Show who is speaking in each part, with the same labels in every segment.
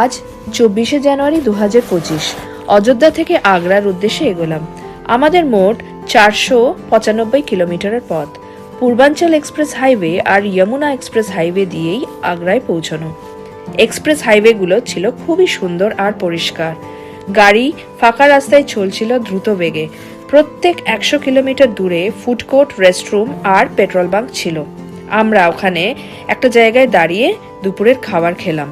Speaker 1: আজ 24শে জানুয়ারি 2025 অযোধ্যা থেকে আগ্রার উদ্দেশ্যে এগোলাম। আমাদের মোট 495 কিলোমিটারের পথ। পূর্বাঞ্চল এক্সপ্রেস হাইওয়ে আর যমুনা এক্সপ্রেস হাইওয়ে দিয়েই আগ্রায় পৌঁছানো। এক্সপ্রেস হাইওয়েগুলো ছিল খুবই সুন্দর আর পরিষ্কার। গাড়ি ফাঁকা রাস্তায় চলছিল দ্রুত বেগে। প্রত্যেক 100 কিলোমিটার দূরে ফুড কোর্ট, রেস্টরুম আর পেট্রোল বাঙ্ক ছিল। আমরা ওখানে একটা জায়গায় দাঁড়িয়ে দুপুরের খাবার খেলাম।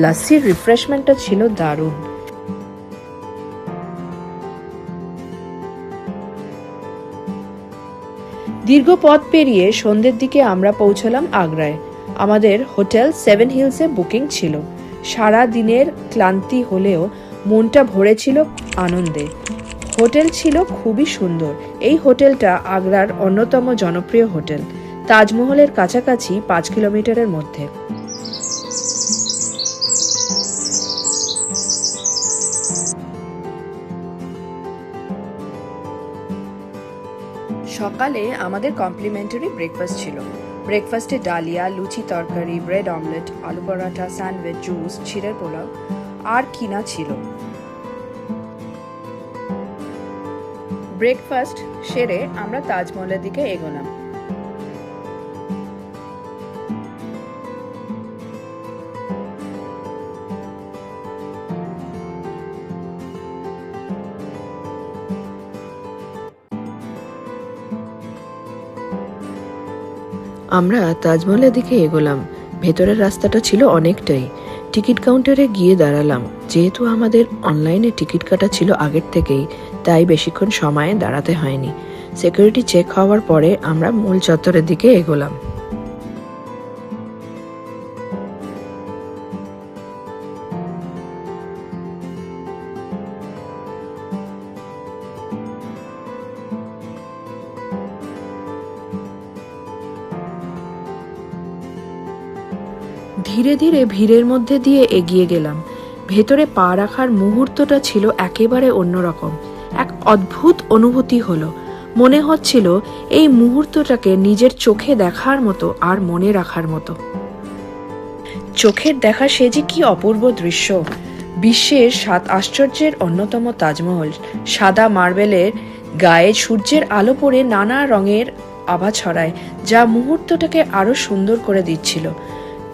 Speaker 1: লাসির রিফ্রেশমেন্টটা ছিল দারুণ। দীর্ঘ পথ পেরিয়ে সন্ধ্যের দিকে আমরা পৌঁছলাম আগ্রায়। আমাদের হোটেল 7 হিলসে বুকিং ছিল। সারা দিনের ক্লান্তি হলেও মনটা ভরে ছিল আনন্দে। হোটেল ছিল খুবই সুন্দর। এই হোটেলটা আগ্রার অন্যতম জনপ্রিয় হোটেল, তাজমহলের কাছাকাছি 5 কিলোমিটারের মধ্যে। সকালে আমাদের কমপ্লিমেন্টারি ব্রেকফাস্ট ছিল। ব্রেকফাস্টে ডালিয়া, লুচি তরকারি, ব্রেড অমলেট, আলু পরাঠা, স্যান্ডউইচ, জুস, ক্ষীরের পোলাও আর কিনা ছিল। ব্রেকফাস্ট সেরে আমরা তাজমহলের দিকে এগোলাম। আমরা তাজমহলের দিকে এগোলাম। ভেতরের রাস্তাটা ছিল অনেকটাই। টিকিট কাউন্টারে গিয়ে দাঁড়ালাম। যেহেতু আমাদের অনলাইনে টিকিট কাটা ছিল আগের থেকেই, তাই বেশিক্ষণ সময়ে দাঁড়াতে হয়নি। সিকিউরিটি চেক হওয়ার পরে আমরা মূল চত্বরের দিকে এগোলাম। ধীরে ধীরে ভিড়ের মধ্যে দিয়ে এগিয়ে গেলাম। ভেতরে পা রাখার মুহূর্তটা ছিল একেবারে অন্যরকম। এক অদ্ভুত অনুভূতি হলো। মনে হচ্ছিল এই মুহূর্তটাকে নিজের চোখে দেখার মতো আর মনে রাখার মতো। চোখের দেখা সে যে কি অপূর্ব দৃশ্য! বিশ্বের 7 আশ্চর্যের অন্যতম তাজমহল। সাদা মার্বেলের গায়ে সূর্যের আলো পড়ে নানা রঙের আভা ছড়ায়, যা মুহূর্তটাকে আরো সুন্দর করে দিচ্ছিল।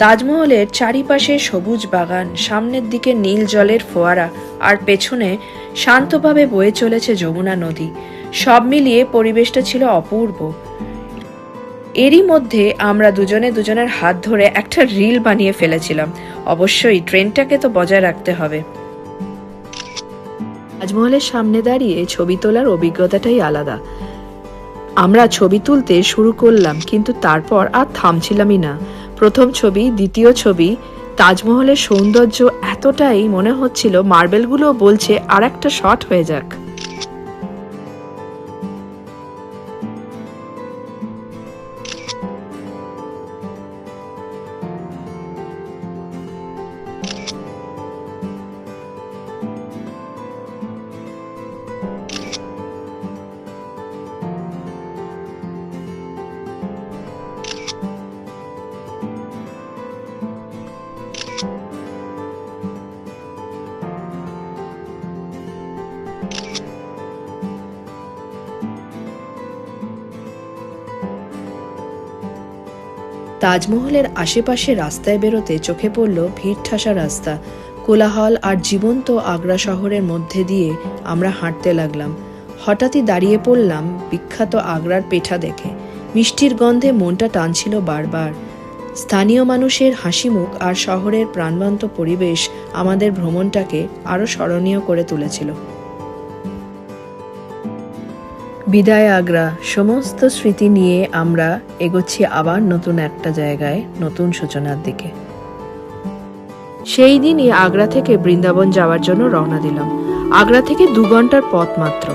Speaker 1: তাজমহলের চারিপাশে সবুজ বাগান, সামনের দিকে নীল জলের ফোয়ারা আর পেছনে শান্তভাবে বয়ে চলেছে যমুনা নদী। সব মিলিয়ে পরিবেশটা ছিল অপূর্ব। এরই মধ্যে আমরা দুজনে দুজনের হাত ধরে একটা রিল বানিয়ে ফেলেছিলাম। অবশ্যই ট্রেনটাকে তো বজায় রাখতে হবে। তাজমহলের সামনে দাঁড়িয়ে ছবি তোলার অভিজ্ঞতাটাই আলাদা। আমরা ছবি তুলতে শুরু করলাম, কিন্তু তারপর আর থামছিলামই না। প্রথম ছবি, দ্বিতীয় ছবি, তাজমহলের সৌন্দর্য এতটাই মনে হচ্ছিল মার্বেলগুলো বলছে আর একটা শট হয়ে যাক। তাজমহলের আশেপাশে রাস্তায় বেরোতে চোখে পড়ল ভিড় ঠাসা রাস্তা, কোলাহল আর জীবন্ত আগ্রা শহরের মধ্যে দিয়ে আমরা হাঁটতে লাগলাম। হঠাৎই দাঁড়িয়ে পড়লাম বিখ্যাত আগ্রার পেঠা দেখে। মিষ্টির গন্ধে মনটা টানছিল বারবার। স্থানীয় মানুষের হাসিমুখ আর শহরের প্রাণবন্ত পরিবেশ আমাদের ভ্রমণটাকে আরো স্মরণীয় করে তুলেছিল। বিদায় আগ্রা। সমস্ত স্মৃতি নিয়ে আমরা এগোচ্ছি আবার নতুন একটা জায়গায়, নতুন সূচনার দিকে। সেই দিনই আগ্রা থেকে বৃন্দাবন যাওয়ার জন্য রওনা দিলাম। আগ্রা থেকে 2 ঘন্টার পথ মাত্র।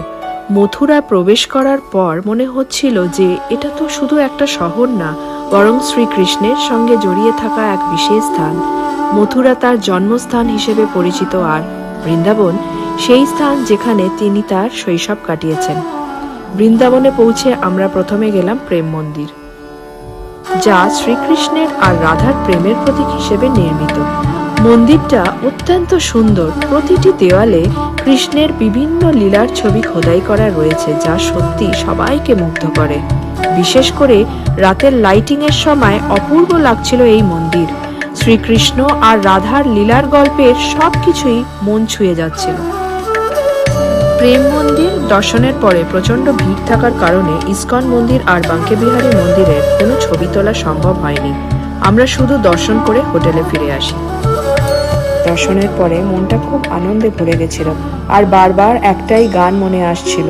Speaker 1: মথুরা প্রবেশ করার পর মনে হচ্ছিল যে এটা তো শুধু একটা শহর না, বরং শ্রীকৃষ্ণের সঙ্গে জড়িয়ে থাকা এক বিশেষ স্থান। মথুরা তার জন্মস্থান হিসেবে পরিচিত, আর বৃন্দাবন সেই স্থান যেখানে তিনি তার শৈশব কাটিয়েছেন। বৃন্দাবনে পৌঁছে আমরা প্রথমে গেলাম প্রেম মন্দির, যা শ্রীকৃষ্ণের আর রাধার প্রেমের প্রতীক হিসেবে নির্মিত। মন্দিরটা অত্যন্ত সুন্দর। প্রতিটি দেওয়ালে কৃষ্ণের বিভিন্ন লীলার ছবি খোদাই করা রয়েছে, যা সত্যি সবাইকে মুগ্ধ করে। বিশেষ করে রাতের লাইটিং এর সময় অপূর্ব লাগছিল এই মন্দির। শ্রীকৃষ্ণ আর রাধার লীলার গল্পের সবকিছুই মন ছুঁয়ে যাচ্ছিল। প্রেম মন্দির দর্শনের পরে প্রচন্ড ভিড় থাকার কারণে ইসকন মন্দির আর বাঙ্কে বিহারী মন্দিরের কোনো ছবি তোলা সম্ভব হয়নি। আমরা শুধু দর্শন করে হোটেলে ফিরে আসি। দর্শনের পরে মনটা খুব আনন্দে ভরে গেছিল, আর বারবার একটাই গান মনে আসছিল,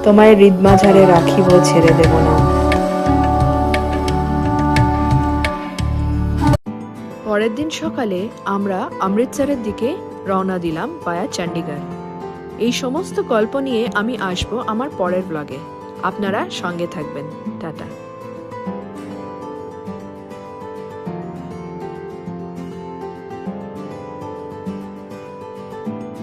Speaker 1: তোমায় হৃদমাঝারে রাখিব, ছেড়ে দেব না। পরের দিন সকালে আমরা অমৃতসরের দিকে রওনা দিলাম ভায়া চণ্ডীগড়। এই সমস্ত গল্প নিয়ে আমি আসবো আমার পরের ব্লগে। আপনারা সঙ্গে থাকবেন। টাটা।